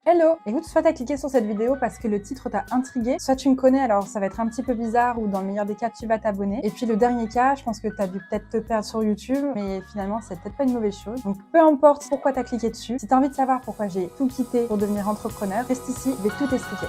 Hello! Écoute, soit t'as cliqué sur cette vidéo parce que le titre t'a intrigué, soit tu me connais, alors ça va être un petit peu bizarre ou dans le meilleur des cas, tu vas t'abonner. Et puis le dernier cas, je pense que t'as dû peut-être te perdre sur YouTube, mais finalement c'est peut-être pas une mauvaise chose. Donc peu importe pourquoi t'as cliqué dessus, si t'as envie de savoir pourquoi j'ai tout quitté pour devenir entrepreneur, reste ici, je vais tout expliquer.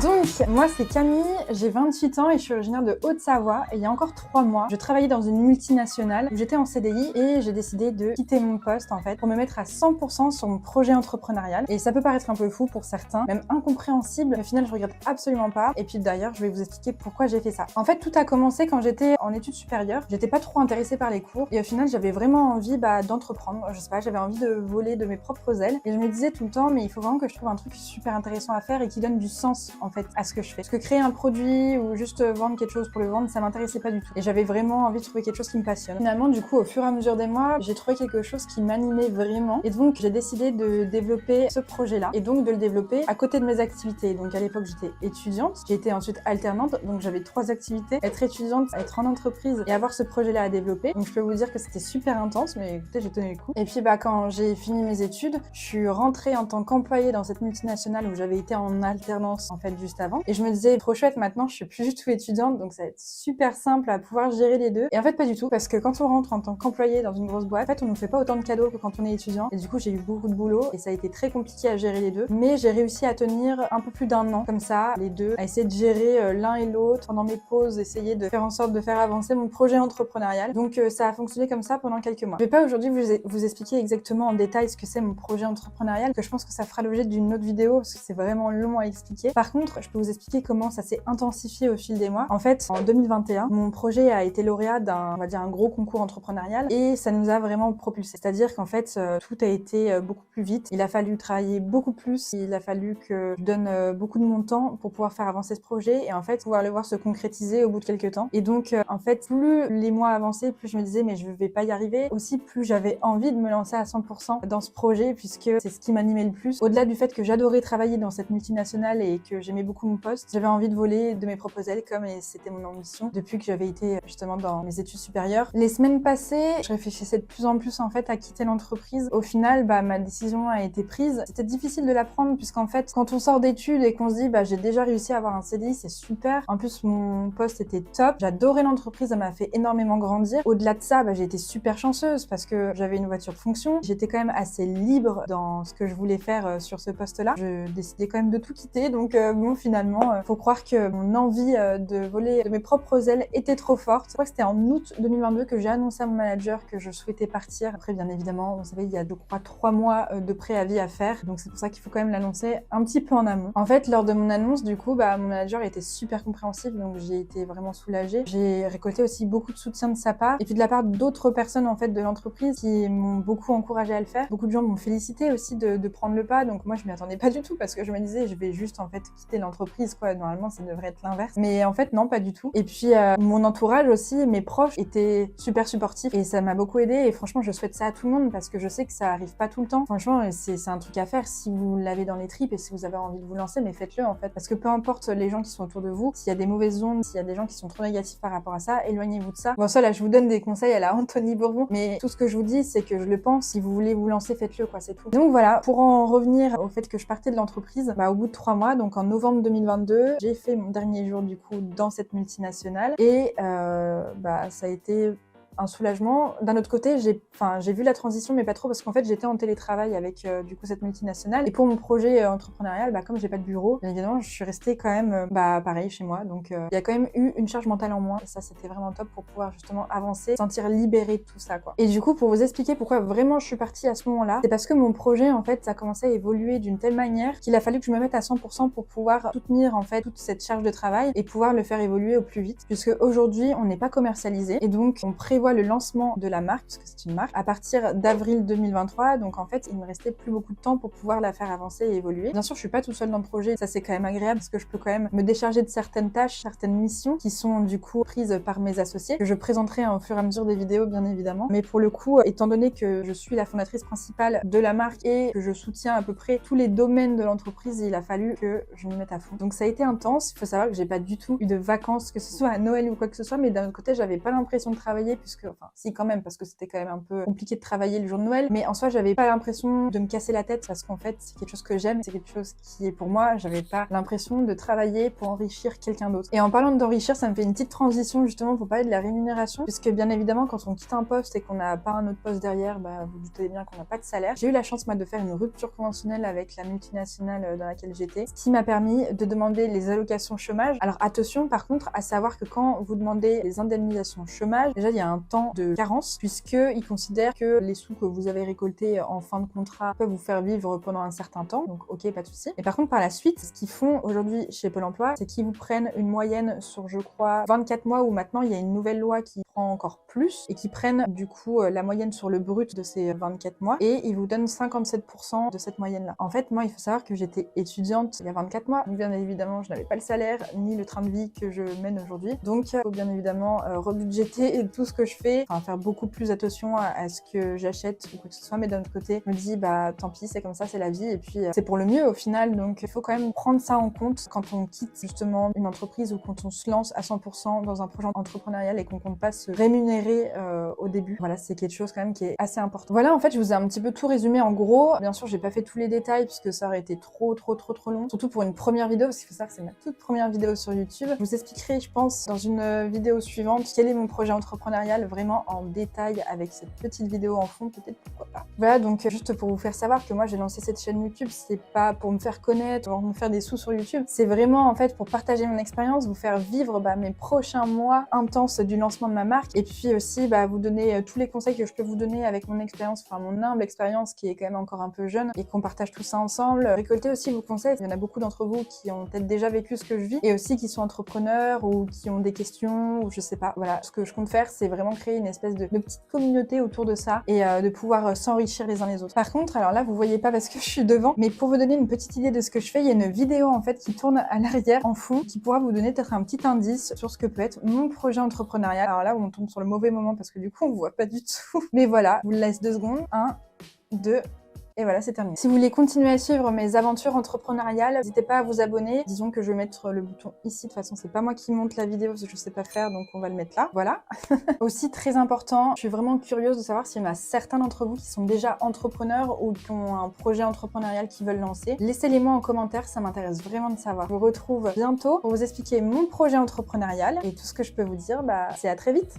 Donc, moi c'est Camille, j'ai 28 ans et je suis originaire de Haute-Savoie. Et il y a encore 3 mois, je travaillais dans une multinationale où j'étais en CDI et j'ai décidé de quitter mon poste en fait pour me mettre à 100% sur mon projet entrepreneurial. Et ça peut paraître un peu fou pour certains, même incompréhensible, mais au final je regrette absolument pas. Et puis d'ailleurs, je vais vous expliquer pourquoi j'ai fait ça. En fait, tout a commencé quand j'étais en études supérieures. J'étais pas trop intéressée par les cours et au final, j'avais vraiment envie d'entreprendre. Je sais pas, j'avais envie de voler de mes propres ailes et je me disais tout le temps, mais il faut vraiment que je trouve un truc super intéressant à faire et qui donne du sens en fait à ce que je fais. Parce que créer un produit ou juste vendre quelque chose pour le vendre, ça m'intéressait pas du tout. Et j'avais vraiment envie de trouver quelque chose qui me passionne. Finalement, du coup, au fur et à mesure des mois, j'ai trouvé quelque chose qui m'animait vraiment. Et donc, j'ai décidé de développer ce projet-là. Et donc, de le développer à côté de mes activités. Donc, à l'époque, j'étais étudiante. J'ai été ensuite alternante. Donc, j'avais 3 activités. Être étudiante, être en entreprise et avoir ce projet-là à développer. Donc, je peux vous dire que c'était super intense, mais écoutez, j'ai tenu le coup. Et puis, quand j'ai fini mes études, je suis rentrée en tant qu'employée dans cette multinationale où j'avais été en alternance, en fait, juste avant. Et je me disais, trop chouette, maintenant, je suis plus du tout étudiante, donc ça va être super simple à pouvoir gérer les deux. Et en fait, pas du tout, parce que quand on rentre en tant qu'employé dans une grosse boîte, en fait, on nous fait pas autant de cadeaux que quand on est étudiant. Et du coup, j'ai eu beaucoup de boulot et ça a été très compliqué à gérer les deux. Mais j'ai réussi à tenir un peu plus d'1 an, comme ça, les deux, à essayer de gérer l'un et l'autre pendant mes pauses, essayer de faire en sorte de faire avancer mon projet entrepreneurial. Donc, ça a fonctionné comme ça pendant quelques mois. Je vais pas aujourd'hui vous expliquer exactement en détail ce que c'est mon projet entrepreneurial, que je pense que ça fera l'objet d'une autre vidéo, parce que c'est vraiment long à expliquer. Par contre, je peux vous expliquer comment ça s'est intensifié au fil des mois. En fait, en 2021, mon projet a été lauréat d'un, on va dire, un gros concours entrepreneurial et ça nous a vraiment propulsé. C'est-à-dire qu'en fait, tout a été beaucoup plus vite. Il a fallu travailler beaucoup plus. Il a fallu que je donne beaucoup de mon temps pour pouvoir faire avancer ce projet et en fait, pouvoir le voir se concrétiser au bout de quelques temps. Et donc, en fait, plus les mois avançaient, plus je me disais, mais je vais pas y arriver. Aussi, plus j'avais envie de me lancer à 100% dans ce projet puisque c'est ce qui m'animait le plus. Au-delà du fait que j'adorais travailler dans cette multinationale et que j'aimais beaucoup mon poste, j'avais envie de voler de mes propres ailes comme c'était mon ambition depuis que j'avais été justement dans mes études supérieures. Les semaines passées, je réfléchissais de plus en plus en fait à quitter l'entreprise. Au final, ma décision a été prise. C'était difficile de la prendre puisqu'en fait, quand on sort d'études et qu'on se dit j'ai déjà réussi à avoir un CDI, c'est super. En plus, mon poste était top. J'adorais l'entreprise, ça m'a fait énormément grandir. Au-delà de ça, j'ai été super chanceuse parce que j'avais une voiture de fonction. J'étais quand même assez libre dans ce que je voulais faire sur ce poste-là. Je décidais quand même de tout quitter. Donc bon, finalement, faut croire que mon envie de voler de mes propres ailes était trop forte. Je crois que c'était en août 2022 que j'ai annoncé à mon manager que je souhaitais partir. Après, bien évidemment, vous savez, il y a je crois 3 mois de préavis à faire. Donc c'est pour ça qu'il faut quand même l'annoncer un petit peu en amont. En fait, lors de mon annonce, du coup, mon manager était super compréhensif, donc j'ai été vraiment soulagée. J'ai récolté aussi beaucoup de soutien de sa part et puis de la part d'autres personnes en fait de l'entreprise qui m'ont beaucoup encouragée à le faire. Beaucoup de gens m'ont félicité aussi de prendre le pas. Donc moi, je m'y attendais pas du tout parce que je me disais, je vais juste en fait quitter l'entreprise quoi. Normalement, ça devrait être l'inverse. Mais en fait, non, pas du tout. Et puis, mon entourage aussi, mes proches étaient super supportifs et ça m'a beaucoup aidée. Et franchement, je souhaite ça à tout le monde parce que je sais que ça arrive pas tout le temps. Franchement, c'est un truc à faire si vous l'avez dans les tripes et si vous avez envie de vous lancer, mais faites-le en fait. Parce que peu importe les gens qui sont autour de vous, s'il y a des mauvaises ondes, s'il y a des gens qui sont trop négatifs par rapport à ça, éloignez-vous de ça. Bon, ça là, je vous donne des conseils à la Anthony Bourbon, mais tout ce que je vous dis, c'est que je le pense. Si vous voulez vous lancer, faites-le quoi, c'est tout. Donc voilà, pour en revenir au fait que je partais de l'entreprise, au bout de 3 mois, donc en novembre 2022, j'ai fait mon dernier jour du coup dans cette multinationale et ça a été un soulagement. D'un autre côté, j'ai vu la transition, mais pas trop, parce qu'en fait, j'étais en télétravail avec du coup cette multinationale. Et pour mon projet entrepreneurial, comme j'ai pas de bureau, bien évidemment, je suis restée quand même pareil chez moi. Donc, il y a quand même eu une charge mentale en moins. Et ça, c'était vraiment top pour pouvoir justement avancer, sentir libérée de tout ça, quoi. Et du coup, pour vous expliquer pourquoi vraiment je suis partie à ce moment-là, c'est parce que mon projet, en fait, ça commençait à évoluer d'une telle manière qu'il a fallu que je me mette à 100% pour pouvoir soutenir, en fait, toute cette charge de travail et pouvoir le faire évoluer au plus vite. Puisque aujourd'hui, on n'est pas commercialisé. Et donc, on prévoit le lancement de la marque, parce que c'est une marque, à partir d'avril 2023. Donc en fait, il me restait plus beaucoup de temps pour pouvoir la faire avancer et évoluer. Bien sûr, je suis pas toute seule dans le projet. Ça, c'est quand même agréable parce que je peux quand même me décharger de certaines tâches, certaines missions qui sont du coup prises par mes associés, que je présenterai au fur et à mesure des vidéos, bien évidemment. Mais pour le coup, étant donné que je suis la fondatrice principale de la marque et que je soutiens à peu près tous les domaines de l'entreprise, il a fallu que je m'y mette à fond. Donc ça a été intense. Il faut savoir que j'ai pas du tout eu de vacances, que ce soit à Noël ou quoi que ce soit, mais d'un autre côté, j'avais pas l'impression de travailler puisque enfin si quand même, parce que c'était quand même un peu compliqué de travailler le jour de Noël, mais en soi j'avais pas l'impression de me casser la tête parce qu'en fait c'est quelque chose que j'aime, c'est quelque chose qui est pour moi, j'avais pas l'impression de travailler pour enrichir quelqu'un d'autre. Et en parlant d'enrichir, ça me fait une petite transition justement pour parler de la rémunération, puisque bien évidemment quand on quitte un poste et qu'on n'a pas un autre poste derrière, vous doutez bien qu'on n'a pas de salaire. J'ai eu la chance moi de faire une rupture conventionnelle avec la multinationale dans laquelle j'étais, ce qui m'a permis de demander les allocations chômage. Alors attention par contre à savoir que quand vous demandez les indemnisations chômage, déjà il y a un temps de carence, puisqu'ils considèrent que les sous que vous avez récoltés en fin de contrat peuvent vous faire vivre pendant un certain temps, donc ok, pas de souci. Et par contre par la suite, ce qu'ils font aujourd'hui chez Pôle emploi, c'est qu'ils vous prennent une moyenne sur je crois 24 mois, ou maintenant il y a une nouvelle loi qui prend encore plus et qui prennent du coup la moyenne sur le brut de ces 24 mois et ils vous donnent 57% de cette moyenne là. En fait moi il faut savoir que j'étais étudiante il y a 24 mois, donc bien évidemment je n'avais pas le salaire ni le train de vie que je mène aujourd'hui, donc il faut bien évidemment rebudgéter tout ce que je fais, enfin faire beaucoup plus attention à ce que j'achète ou quoi que ce soit, mais d'un autre côté je me dis tant pis, c'est comme ça, c'est la vie et puis c'est pour le mieux au final, donc il faut quand même prendre ça en compte quand on quitte justement une entreprise ou quand on se lance à 100% dans un projet entrepreneurial et qu'on compte pas se rémunérer au début. Voilà, c'est quelque chose quand même qui est assez important. Voilà, en fait je vous ai un petit peu tout résumé en gros. Bien sûr j'ai pas fait tous les détails puisque ça aurait été trop long, surtout pour une première vidéo, parce qu'il faut savoir que c'est ma toute première vidéo sur YouTube. Je vous expliquerai, je pense, dans une vidéo suivante quel est mon projet entrepreneurial vraiment en détail avec cette petite vidéo en fond, peut-être, pourquoi pas. Voilà, donc juste pour vous faire savoir que moi j'ai lancé cette chaîne YouTube, c'est pas pour me faire connaître, pour me faire des sous sur YouTube, c'est vraiment en fait pour partager mon expérience, vous faire vivre mes prochains mois intenses du lancement de ma marque, et puis aussi vous donner tous les conseils que je peux vous donner avec mon expérience, enfin mon humble expérience qui est quand même encore un peu jeune, et qu'on partage tout ça ensemble. Récolter aussi vos conseils, il y en a beaucoup d'entre vous qui ont peut-être déjà vécu ce que je vis, et aussi qui sont entrepreneurs ou qui ont des questions, ou je sais pas. Voilà, ce que je compte faire, c'est vraiment créer une espèce de petite communauté autour de ça, et de pouvoir s'enrichir les uns les autres. Par contre, alors là vous voyez pas parce que je suis devant, mais pour vous donner une petite idée de ce que je fais, il y a une vidéo en fait qui tourne à l'arrière en fond, qui pourra vous donner peut-être un petit indice sur ce que peut être mon projet entrepreneurial. Alors là où on tombe sur le mauvais moment parce que du coup on voit pas du tout, mais voilà, je vous laisse 2 secondes, 1, 2, et voilà, c'est terminé. Si vous voulez continuer à suivre mes aventures entrepreneuriales, n'hésitez pas à vous abonner. Disons que je vais mettre le bouton ici. De toute façon, c'est pas moi qui monte la vidéo parce que je sais pas faire, donc on va le mettre là. Voilà. Aussi, très important, je suis vraiment curieuse de savoir s'il y en a certains d'entre vous qui sont déjà entrepreneurs ou qui ont un projet entrepreneurial qu'ils veulent lancer. Laissez-les-moi en commentaire, ça m'intéresse vraiment de savoir. Je vous retrouve bientôt pour vous expliquer mon projet entrepreneurial et tout ce que je peux vous dire, c'est à très vite.